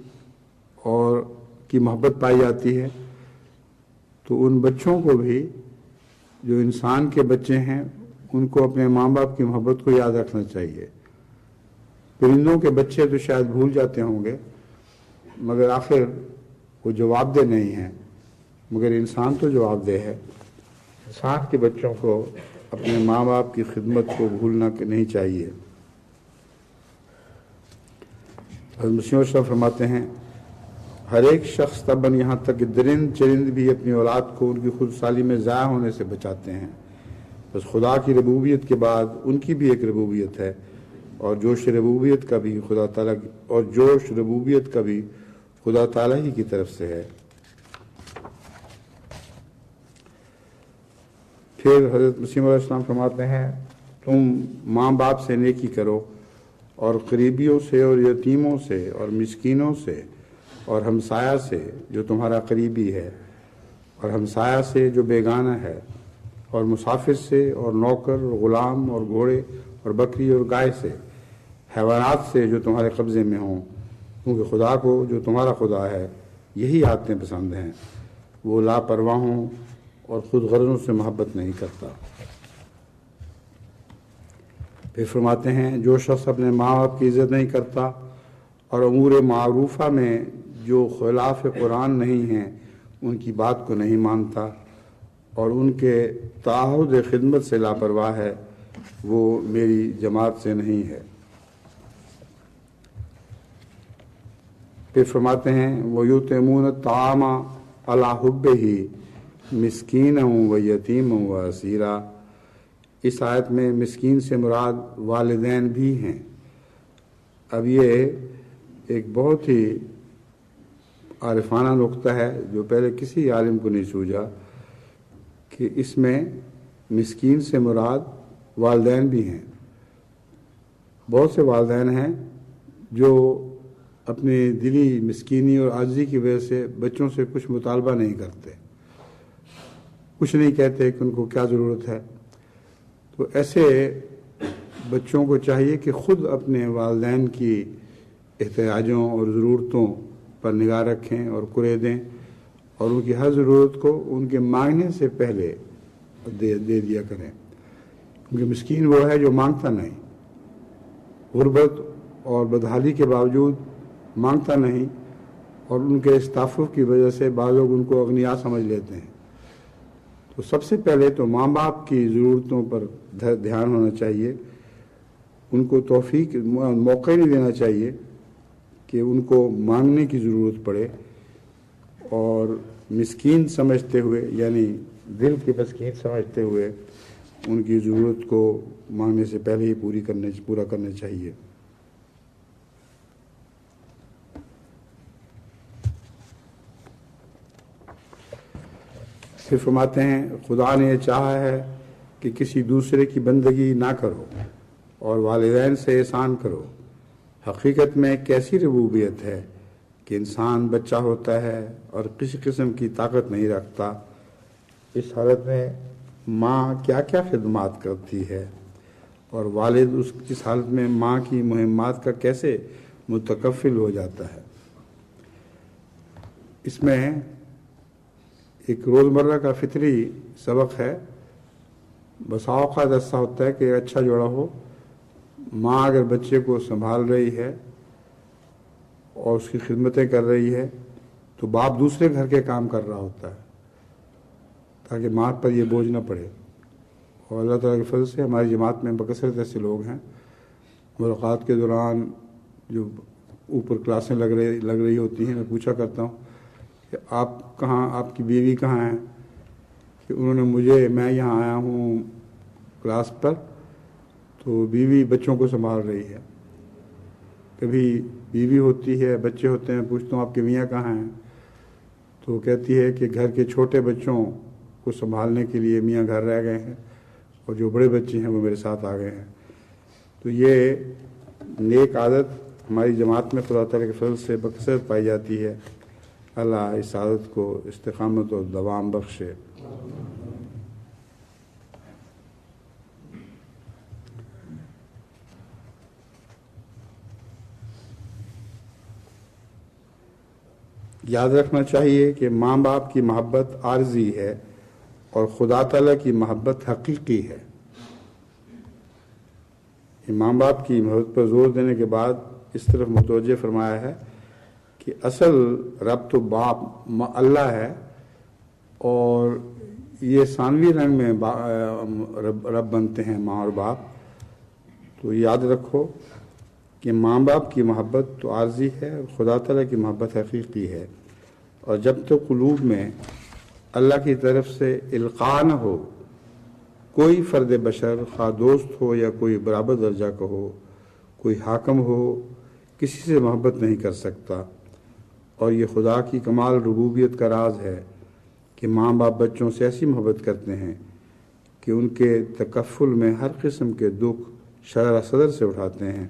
محبت پائی جاتی ہے، تو ان بچوں کو بھی جو انسان کے بچے ہیں ان کو اپنے ماں باپ کی محبت کو یاد رکھنا چاہیے۔ پرندوں کے بچے تو شاید بھول جاتے ہوں گے مگر آخر وہ جواب دہ نہیں ہیں، مگر انسان تو جواب دہ ہے۔ انسان کے بچوں کو اپنے ماں باپ کی خدمت کو بھولنا نہیں چاہیے۔ حضرت مسیح موعود فرماتے ہیں، ہر ایک شخص طبعاً یہاں تک کہ درند چرند بھی اپنی اولاد کو ان کی خود سالی میں ضائع ہونے سے بچاتے ہیں۔ بس خدا کی ربوبیت کے بعد ان کی بھی ایک ربوبیت ہے، اور جوش ربوبیت کا بھی خدا تعالیٰ ہی کی طرف سے ہے۔ پھر حضرت مسیح علیہ السلام فرماتے ہیں، تم ماں باپ سے نیکی کرو اور قریبیوں سے اور یتیموں سے اور مسکینوں سے اور ہمسایہ سے جو تمہارا قریبی ہے اور ہمسایہ سے جو بیگانہ ہے اور مسافر سے اور نوکر اور غلام اور گھوڑے اور بکری اور گائے سے، حیوانات سے جو تمہارے قبضے میں ہوں، کیونکہ خدا کو جو تمہارا خدا ہے یہی عادتیں پسند ہیں، وہ لاپرواہوں اور خود غرضوں سے محبت نہیں کرتا۔ پھر فرماتے ہیں، جو شخص اپنے ماں باپ کی عزت نہیں کرتا اور امور معروفہ میں جو خلاف قرآن نہیں ہیں ان کی بات کو نہیں مانتا اور ان کے تعہد خدمت سے لاپرواہ ہے، وہ میری جماعت سے نہیں ہے۔ پھر فرماتے ہیں، وَيُطْعِمُونَ الطَّعَامَ عَلَىٰ حُبِّهِ مسکینا و یتیما و اسیرا، اس آیت میں مسکین سے مراد والدین بھی ہیں۔ اب یہ ایک بہت ہی عارفانہ نقطہ ہے جو پہلے کسی عالم کو نہیں سوجھا کہ اس میں مسکین سے مراد والدین بھی ہیں۔ بہت سے والدین ہیں جو اپنی دلی مسکینی اور عاجزی کی وجہ سے بچوں سے کچھ مطالبہ نہیں کرتے، کچھ نہیں کہتے کہ ان کو کیا ضرورت ہے۔ تو ایسے بچوں کو چاہیے کہ خود اپنے والدین کی احتیاجوں اور ضرورتوں پر نگاہ رکھیں اور کرے دیں، اور ان کی ہر ضرورت کو ان کے مانگنے سے پہلے دے دیا کریں، کیونکہ مسکین وہ ہے جو مانگتا نہیں، غربت اور بدحالی کے باوجود مانگتا نہیں، اور ان کے اس تعفف کی وجہ سے بعض لوگ ان کو اغنیا سمجھ لیتے ہیں۔ تو سب سے پہلے تو ماں باپ کی ضرورتوں پر دھیان ہونا چاہیے، ان کو توفیق موقع نہیں دینا چاہیے کہ ان کو مانگنے کی ضرورت پڑے، اور مسکین سمجھتے ہوئے، یعنی دل کی مسکین سمجھتے ہوئے ان کی ضرورت کو مانگنے سے پہلے ہی پورا کرنا چاہیے۔ پھر فرماتے ہیں خدا نے یہ چاہا ہے کہ کسی دوسرے کی بندگی نہ کرو اور والدین سے احسان کرو۔ حقیقت میں کیسی ربوبیت ہے کہ انسان بچہ ہوتا ہے اور کسی قسم کی طاقت نہیں رکھتا، اس حالت میں ماں کیا کیا خدمات کرتی ہے، اور والد اس حالت میں ماں کی مہمات کا کیسے متکفل ہو جاتا ہے۔ اس میں ایک روزمرہ کا فطری سبق ہے۔ بسا اوقات ایسا ہوتا ہے کہ اچھا جوڑا ہو، ماں اگر بچے کو سنبھال رہی ہے اور اس کی خدمتیں کر رہی ہے تو باپ دوسرے گھر کے کام کر رہا ہوتا ہے تاکہ ماں پر یہ بوجھ نہ پڑے۔ اور اللہ تعالیٰ کے فضل سے ہماری جماعت میں بکثرت ایسے لوگ ہیں، ملاقات کے دوران جو اوپر کلاسیں لگ رہی ہوتی ہیں، میں پوچھا کرتا ہوں کہ آپ کہاں، آپ کی بیوی کہاں ہیں؟ کہ انہوں نے میں یہاں آیا ہوں کلاس پر، تو بیوی بچوں کو سنبھال رہی ہے۔ کبھی بیوی ہوتی ہے، بچے ہوتے ہیں، پوچھتا ہوں آپ کے میاں کہاں ہیں؟ تو کہتی ہے کہ گھر کے چھوٹے بچوں کو سنبھالنے کے لیے میاں گھر رہ گئے ہیں، اور جو بڑے بچے ہیں وہ میرے ساتھ آ گئے ہیں۔ تو یہ نیک عادت ہماری جماعت میں خدا تعالیٰ کے فضل سے بکثرت پائی جاتی ہے۔ اللہ اس عادت کو استقامت اور دوام بخشے۔ یاد رکھنا چاہیے کہ ماں باپ کی محبت عارضی ہے اور خدا تعالیٰ کی محبت حقیقی ہے۔ ماں باپ کی محبت پر زور دینے کے بعد اس طرف متوجہ فرمایا ہے کہ اصل رب تو باپ اللہ ہے، اور یہ ثانوی رنگ میں رب بنتے ہیں ماں اور باپ۔ تو یاد رکھو کہ ماں باپ کی محبت تو عارضی ہے اور خدا تعالیٰ کی محبت حقیقی ہے، اور جب تک قلوب میں اللہ کی طرف سے القاء نہ ہو، کوئی فرد بشر، خواہ دوست ہو یا کوئی برابر درجہ کا ہو، کوئی حاکم ہو، کسی سے محبت نہیں کر سکتا۔ اور یہ خدا کی کمال ربوبیت کا راز ہے کہ ماں باپ بچوں سے ایسی محبت کرتے ہیں کہ ان کے تکفل میں ہر قسم کے دکھ شرح صدر سے اٹھاتے ہیں،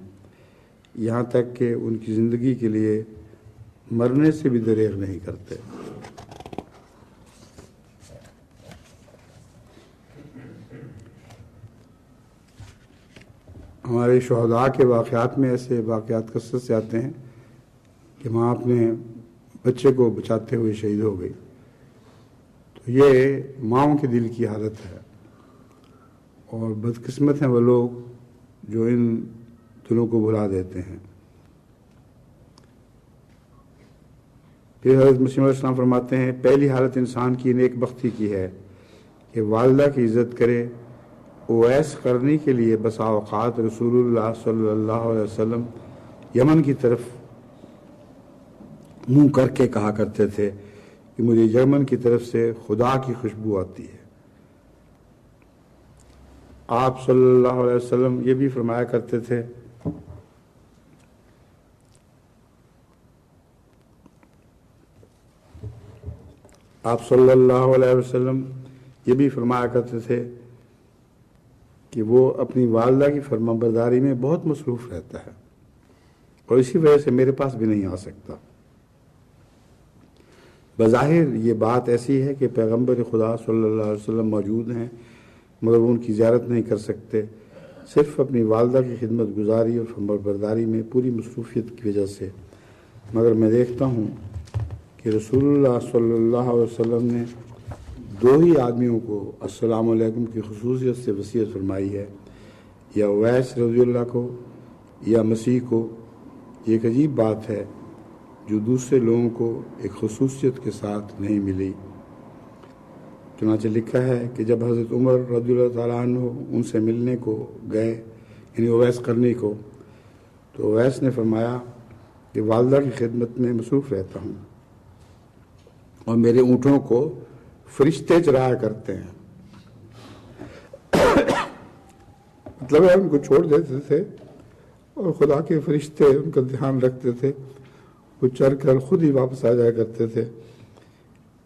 یہاں تک کہ ان کی زندگی کے لیے مرنے سے بھی دریغ نہیں کرتے۔ ہمارے شہداء کے واقعات میں ایسے واقعات کثرت سے آتے ہیں کہ ماں اپنے بچے کو بچاتے ہوئے شہید ہو گئی۔ تو یہ ماؤں کے دل کی حالت ہے، اور بدقسمت ہیں وہ لوگ جو ان دلوں کو بھلا دیتے ہیں۔ پھر حضرت مسیح علیہ السلام فرماتے ہیں پہلی حالت انسان کی نیک بختی کی ہے کہ والدہ کی عزت کرے۔ اویس کرنے کے لیے بسا اوقات رسول اللہ صلی اللہ علیہ وسلم یمن کی طرف منہ کر کے کہا کرتے تھے کہ کہ مجھے یمن کی طرف سے خدا کی خوشبو آتی ہے۔ آپ صلی اللہ علیہ وسلم یہ بھی فرمایا کرتے تھے آپ صلی اللہ علیہ وسلم یہ بھی فرمایا کرتے تھے کہ وہ اپنی والدہ کی فرما برداری میں بہت مصروف رہتا ہے اور اسی وجہ سے میرے پاس بھی نہیں آ سکتا۔ بظاہر یہ بات ایسی ہے کہ پیغمبر خدا صلی اللہ علیہ وسلم موجود ہیں مگر وہ ان کی زیارت نہیں کر سکتے، صرف اپنی والدہ کی خدمت گزاری اور فرما برداری میں پوری مصروفیت کی وجہ سے۔ مگر میں دیکھتا ہوں کہ رسول اللہ صلی اللہ علیہ وسلم نے 2 ہی آدمیوں کو السلام علیکم کی خصوصیت سے وصیت فرمائی ہے، یا اویس رضی اللہ کو یا مسیح کو۔ یہ ایک عجیب بات ہے جو دوسرے لوگوں کو ایک خصوصیت کے ساتھ نہیں ملی۔ چنانچہ لکھا ہے کہ جب حضرت عمر رضی اللہ تعالیٰ عنہ ان سے ملنے کو گئے، یعنی اویس کرنے کو، تو اویس نے فرمایا کہ والدہ کی خدمت میں مصروف رہتا ہوں اور میرے اونٹوں کو فرشتے چرایا کرتے ہیں۔ مطلب ہے ان کو چھوڑ دیتے تھے اور خدا کے فرشتے ان کا دھیان رکھتے تھے، وہ چر کر خود ہی واپس آ جایا کرتے تھے۔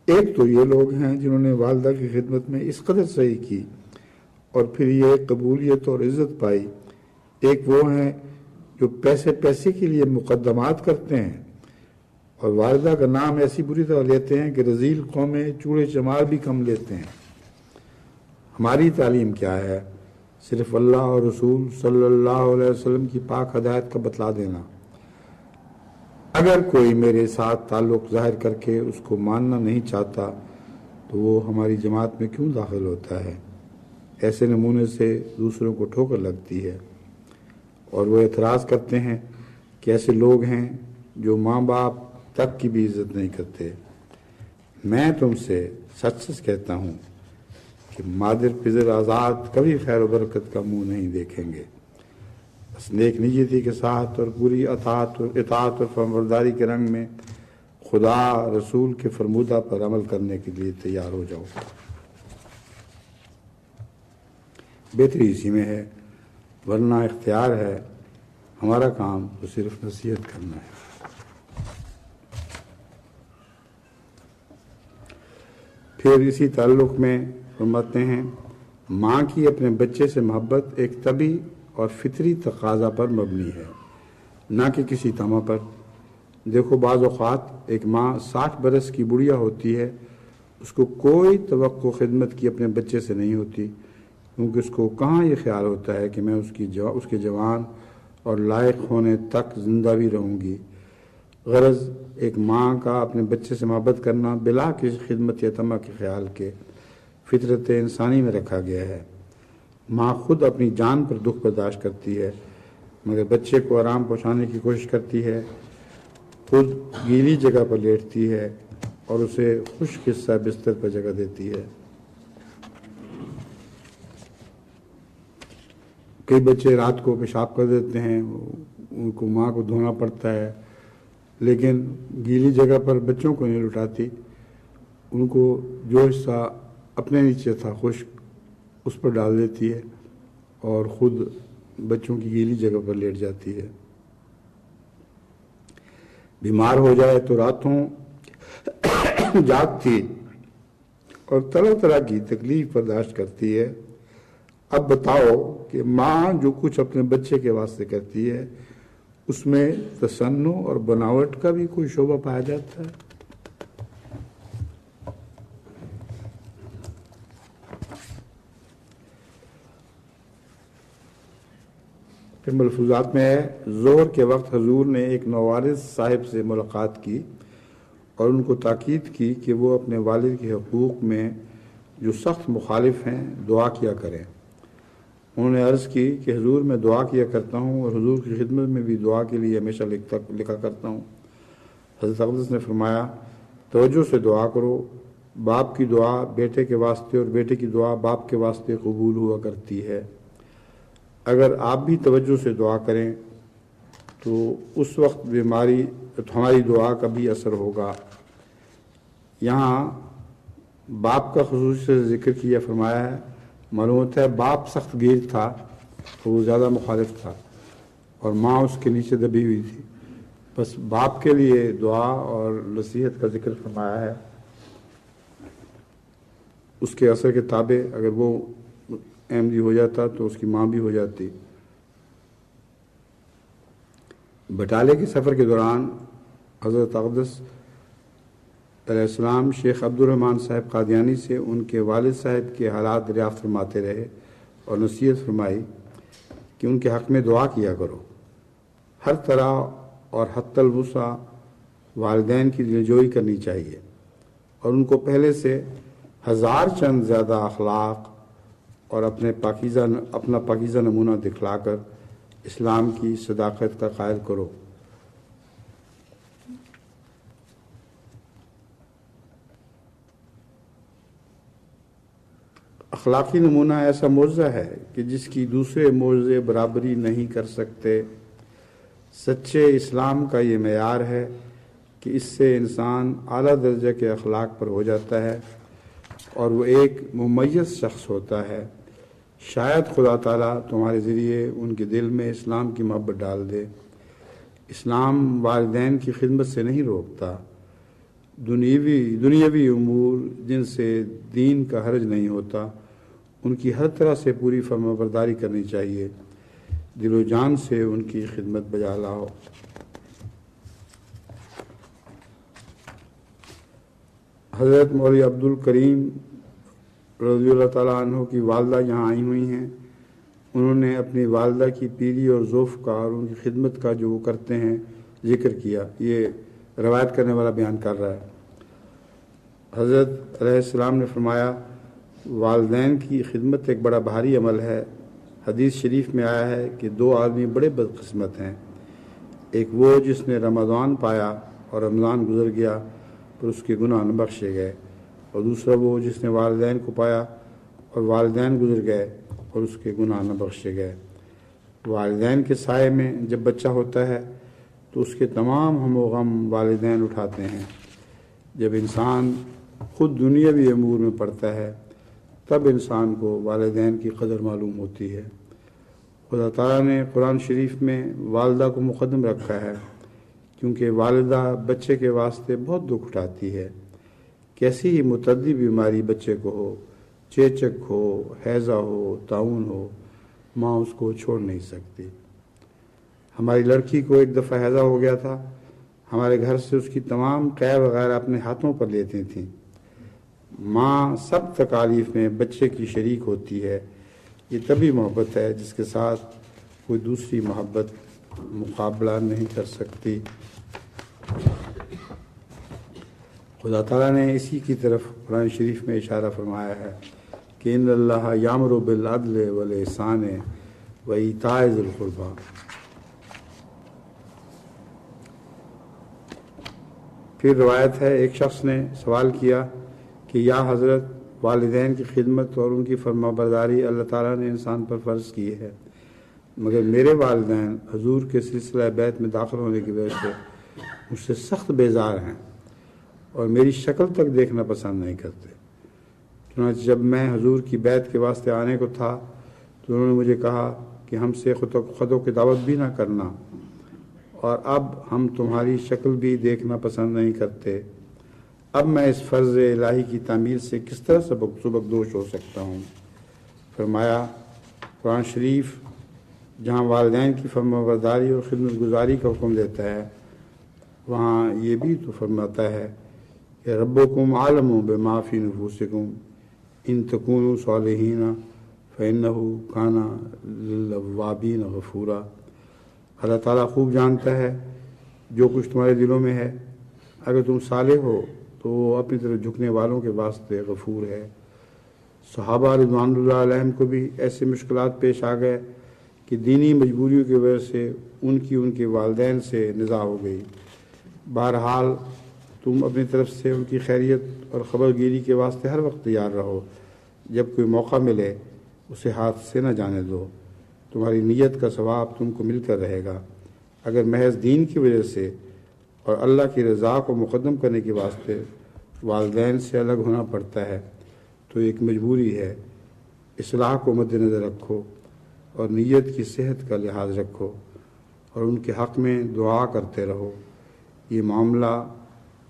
ایک تو یہ لوگ ہیں جنہوں نے والدہ کی خدمت میں اس قدر صحیح کی اور پھر یہ قبولیت اور عزت پائی۔ ایک وہ ہیں جو پیسے کے لیے مقدمات کرتے ہیں اور والدہ کا نام ایسی بری طرح لیتے ہیں کہ رذیل قومیں چوڑے چمار بھی کم لیتے ہیں۔ ہماری تعلیم کیا ہے؟ صرف اللہ اور رسول صلی اللہ علیہ وسلم کی پاک ہدایت کا بتلا دینا۔ اگر کوئی میرے ساتھ تعلق ظاہر کر کے اس کو ماننا نہیں چاہتا تو وہ ہماری جماعت میں کیوں داخل ہوتا ہے؟ ایسے نمونے سے دوسروں کو ٹھوکر لگتی ہے اور وہ اعتراض کرتے ہیں کہ ایسے لوگ ہیں جو ماں باپ تک کی بھی عزت نہیں کرتے۔ میں تم سے سچ سچ کہتا ہوں کہ مادر پدر آزاد کبھی خیر و برکت کا منہ نہیں دیکھیں گے، بس نیک نیتی کے ساتھ اور پوری اطاعت اور فرمانبرداری کے رنگ میں خدا رسول کے فرمودہ پر عمل کرنے کے لیے تیار ہو جاؤ۔ بہتری اسی میں ہے، ورنہ اختیار ہے، ہمارا کام تو صرف نصیحت کرنا ہے۔ پھر اسی تعلق میں فرماتے ہیں ماں کی اپنے بچے سے محبت ایک طبعی اور فطری تقاضا پر مبنی ہے، نہ کہ کسی طمع پر۔ دیکھو بعض اوقات ایک ماں 60 برس کی بڑھیا ہوتی ہے، اس کو کوئی توقع خدمت کی اپنے بچے سے نہیں ہوتی، کیونکہ اس کو کہاں یہ خیال ہوتا ہے کہ میں اس کے جوان اور لائق ہونے تک زندہ بھی رہوں گی۔ غرض ایک ماں کا اپنے بچے سے محبت کرنا بلا کسی خدمت یا طمع کے خیال کے فطرت انسانی میں رکھا گیا ہے۔ ماں خود اپنی جان پر دکھ برداشت کرتی ہے مگر بچے کو آرام پہنچانے کی کوشش کرتی ہے، خود گیلی جگہ پر لیٹتی ہے اور اسے خشک حصہ بستر پر جگہ دیتی ہے۔ کئی بچے رات کو پیشاب کر دیتے ہیں، ان کو ماں کو دھونا پڑتا ہے، لیکن گیلی جگہ پر بچوں کو نہیں لٹاتی، ان کو جو حصہ اپنے نیچے تھا خشک اس پر ڈال دیتی ہے اور خود بچوں کی گیلی جگہ پر لیٹ جاتی ہے۔ بیمار ہو جائے تو راتوں جاگتی اور طرح طرح کی تکلیف برداشت کرتی ہے۔ اب بتاؤ کہ ماں جو کچھ اپنے بچے کے واسطے کرتی ہے اس میں تصنع اور بناوٹ کا بھی کوئی شعبہ پایا جاتا ہے؟ پھر ملفوظات میں ہے ظہر کے وقت حضور نے ایک نوارث صاحب سے ملاقات کی اور ان کو تاکید کی کہ وہ اپنے والد کے حقوق میں جو سخت مخالف ہیں دعا کیا کریں۔ انہوں نے عرض کی کہ حضور میں دعا کیا کرتا ہوں اور حضور کی خدمت میں بھی دعا کے لیے ہمیشہ لکھا کرتا ہوں۔ حضرت اقدس نے فرمایا توجہ سے دعا کرو، باپ کی دعا بیٹے کے واسطے اور بیٹے کی دعا باپ کے واسطے قبول ہوا کرتی ہے۔ اگر آپ بھی توجہ سے دعا کریں تو اس وقت ہماری دعا کا بھی اثر ہوگا۔ یہاں باپ کا خصوصی سے ذکر کیا فرمایا ہے. معلوم ہوتا ہے باپ سخت گیر تھا تو وہ زیادہ مخالف تھا اور ماں اس کے نیچے دبی ہوئی تھی. بس باپ کے لیے دعا اور نصیحت کا ذکر فرمایا ہے. اس کے اثر کے تابع اگر وہ احمدی ہو جاتا تو اس کی ماں بھی ہو جاتی. بٹالے کے سفر کے دوران حضرت اقدس علیہ السلام شیخ عبد الرحمن صاحب قادیانی سے ان کے والد صاحب کے حالات دریافت فرماتے رہے اور نصیحت فرمائی کہ ان کے حق میں دعا کیا کرو. ہر طرح اور حتی الوسع والدین کی دلجوئی کرنی چاہیے اور ان کو پہلے سے 1000 چند زیادہ اخلاق اور اپنا پاکیزہ نمونہ دکھلا کر اسلام کی صداقت کا قائل کرو. اخلاقی نمونہ ایسا معجزہ ہے کہ جس کی دوسرے معجزے برابری نہیں کر سکتے. سچے اسلام کا یہ معیار ہے کہ اس سے انسان اعلیٰ درجے کے اخلاق پر ہو جاتا ہے اور وہ ایک ممیز شخص ہوتا ہے. شاید خدا تعالیٰ تمہارے ذریعے ان کے دل میں اسلام کی محبت ڈال دے. اسلام والدین کی خدمت سے نہیں روکتا. دنیاوی امور جن سے دین کا حرج نہیں ہوتا ان کی ہر طرح سے پوری فرمانبرداری کرنی چاہیے. دل و جان سے ان کی خدمت بجا لاؤ. حضرت مولوی عبد الکریم رضی اللہ تعالیٰ عنہ کی والدہ یہاں آئی ہوئی ہیں. انہوں نے اپنی والدہ کی پیری اور ذوف کا اور ان کی خدمت کا جو وہ کرتے ہیں ذکر کیا. یہ روایت کرنے والا بیان کر رہا ہے. حضرت علیہ السلام نے فرمایا والدین کی خدمت ایک بڑا بھاری عمل ہے. حدیث شریف میں آیا ہے کہ 2 آدمی بڑے بدقسمت ہیں. ایک وہ جس نے رمضان پایا اور رمضان گزر گیا پر اس کے گناہ نہ بخشے گئے، اور دوسرا وہ جس نے والدین کو پایا اور والدین گزر گئے اور اس کے گناہ نہ بخشے گئے. والدین کے سائے میں جب بچہ ہوتا ہے تو اس کے تمام ہم و غم والدین اٹھاتے ہیں. جب انسان خود دنیاوی امور میں پڑتا ہے تب انسان کو والدین کی قدر معلوم ہوتی ہے. خدا تعالیٰ نے قرآن شریف میں والدہ کو مقدم رکھا ہے کیونکہ والدہ بچے کے واسطے بہت دکھ اٹھاتی ہے. کیسی ہی متعدی بیماری بچے کو ہو، چیچک ہو، ہیضہ ہو، طاعون ہو، ماں اس کو چھوڑ نہیں سکتی. ہماری لڑکی کو ایک دفعہ ہیضہ ہو گیا تھا. ہمارے گھر سے اس کی تمام قے وغیرہ اپنے ہاتھوں پر لیتی تھیں. ماں سب تکالیف میں بچے کی شریک ہوتی ہے. یہ تبھی محبت ہے جس کے ساتھ کوئی دوسری محبت مقابلہ نہیں کر سکتی. خدا تعالیٰ نے اسی کی طرف قرآن شریف میں اشارہ فرمایا ہے کہ ان اللہ یامر بالعدل والاحسان وایتاء ذی القربی. پھر روایت ہے ایک شخص نے سوال کیا کہ یا حضرت والدین کی خدمت اور ان کی فرما برداری اللہ تعالیٰ نے انسان پر فرض کی ہے، مگر میرے والدین حضور کے سلسلہ بیت میں داخل ہونے کی وجہ سے مجھ سے سخت بیزار ہیں اور میری شکل تک دیکھنا پسند نہیں کرتے. چنانچہ جب میں حضور کی بیت کے واسطے آنے کو تھا تو انہوں نے مجھے کہا کہ ہم سے خطوں کی دعوت بھی نہ کرنا، اور اب ہم تمہاری شکل بھی دیکھنا پسند نہیں کرتے. اب میں اس فرض الہی کی تعمیل سے کس طرح سبکدوش ہو سکتا ہوں؟ فرمایا قرآن شریف جہاں والدین کی فرمانبرداری اور خدمت گزاری کا حکم دیتا ہے وہاں یہ بھی تو فرماتا ہے کہ ربکم عالم بما فی نفوسکم ان تکونوا صالحین فإنہ کان للأوابین غفورا. اللہ تعالیٰ خوب جانتا ہے جو کچھ تمہارے دلوں میں ہے. اگر تم صالح ہو تو وہ اپنی طرف جھکنے والوں کے واسطے غفور ہے. صحابہ رضوان اللہ علیہم کو بھی ایسے مشکلات پیش آ گئے کہ دینی مجبوریوں کی وجہ سے ان کے والدین سے نزاع ہو گئی. بہرحال تم اپنی طرف سے ان کی خیریت اور خبر گیری کے واسطے ہر وقت تیار رہو. جب کوئی موقع ملے اسے ہاتھ سے نہ جانے دو. تمہاری نیت کا ثواب تم کو مل کر رہے گا. اگر محض دین کی وجہ سے اور اللہ کی رضا کو مقدم کرنے کے واسطے والدین سے الگ ہونا پڑتا ہے تو ایک مجبوری ہے۔ اصلاح کو مد نظر رکھو اور نیت کی صحت کا لحاظ رکھو اور ان کے حق میں دعا کرتے رہو۔ یہ معاملہ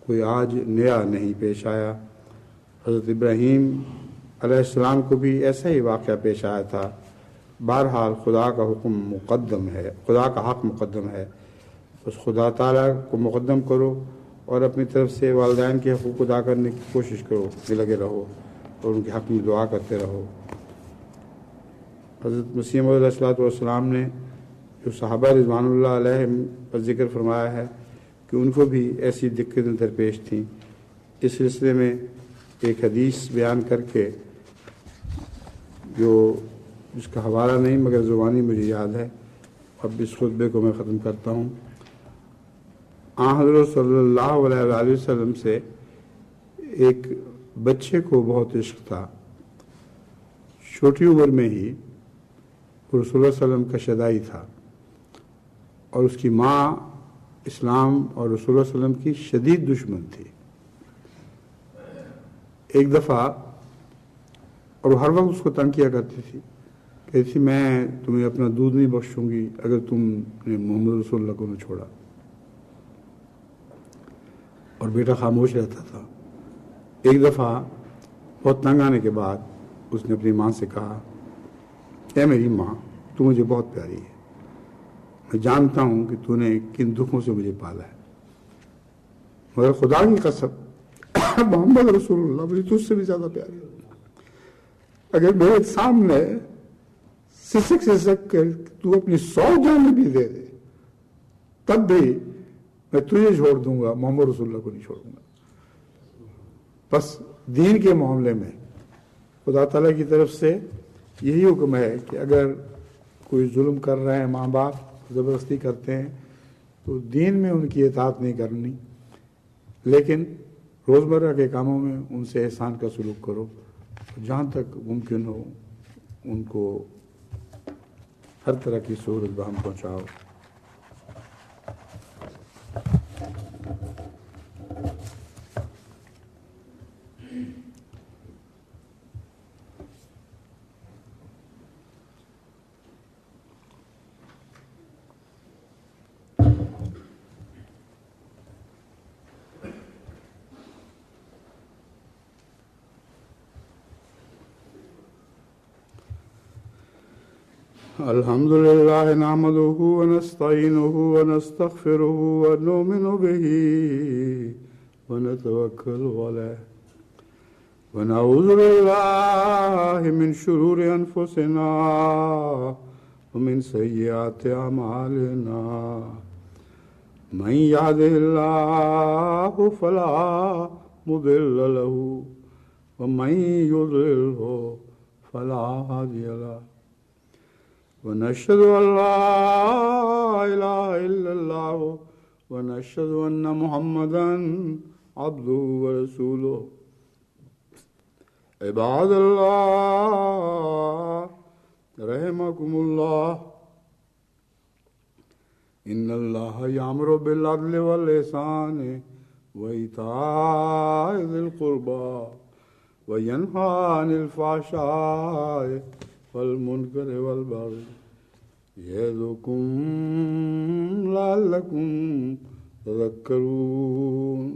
کوئی آج نیا نہیں پیش آیا، حضرت ابراہیم علیہ السلام کو بھی ایسا ہی واقعہ پیش آیا تھا۔ بہرحال خدا کا حکم مقدم ہے، خدا کا حق مقدم ہے، اس خدا تعالیٰ کو مقدم کرو اور اپنی طرف سے والدین کے حقوق ادا کرنے کی کوشش کرو، لگے رہو اور ان کے حق میں دعا کرتے رہو۔ حضرت مسیح موعود علیہ السلام نے جو صحابہ رضوان اللہ علیہ پر ذکر فرمایا ہے کہ ان کو بھی ایسی دقتیں درپیش تھیں، اس سلسلے میں ایک حدیث بیان کر کے جس کا حوالہ نہیں مگر زبانی مجھے یاد ہے، اب اس خطبے کو میں ختم کرتا ہوں۔ حضرت صلی اللہ علیہ وآلہ وسلم سے ایک بچے کو بہت عشق تھا، چھوٹی عمر میں ہی رسول اللہ صلی اللہ علیہ وسلم کا شدائی تھا اور اس کی ماں اسلام اور رسول اللہ صلی اللہ علیہ وسلم کی شدید دشمن تھی۔ ایک دفعہ، اور وہ ہر وقت اس کو تنگ کیا کرتی تھی، کہتی تھی میں تمہیں اپنا دودھ نہیں بخشوں گی اگر تم نے محمد رسول اللہ کو نہ چھوڑا، اور بیٹا خاموش رہتا تھا۔ ایک دفعہ بہت تنگ آنے کے بعد اس نے اپنی ماں سے کہا، اے میری ماں، تو مجھے بہت پیاری ہے، میں جانتا ہوں کہ تو نے کن دکھوں سے مجھے پالا ہے، مگر خدا کی قسم محمد رسول اللہ مجھے تجھ سے بھی زیادہ پیاری ہے۔ اگر میرے سامنے سسک کر تو اپنی 100 جانیں بھی دے دے تب بھی میں تجھے چھوڑ دوں گا، محمد رسول اللہ کو نہیں چھوڑوں گا۔ بس دین کے معاملے میں خدا تعالیٰ کی طرف سے یہی حکم ہے کہ اگر کوئی ظلم کر رہے ہیں، ماں باپ زبردستی کرتے ہیں، تو دین میں ان کی اطاعت نہیں کرنی، لیکن روزمرہ کے کاموں میں ان سے احسان کا سلوک کرو، جہاں تک ممکن ہو ان کو ہر طرح کی سہولت بہم پہنچاؤ۔ الحمد لله نحمده ونستعينه ونستغفره ونؤمن به ونتوكل عليه ونعوذ بالله من شرور أنفسنا ومن سيئات أعمالنا من يهده الله فلا مضل له ومن يضلله فلا هادي له ونشهد أن لا إله إلا الله ونشهد أن محمدا عبده ورسوله عباد الله رحمكم الله إن الله يأمر بالعدل والإحسان وإيتاء ذي القربى وينهى عن الفحشاء والمنكر والبغي يعظكم لعلكم تذكرون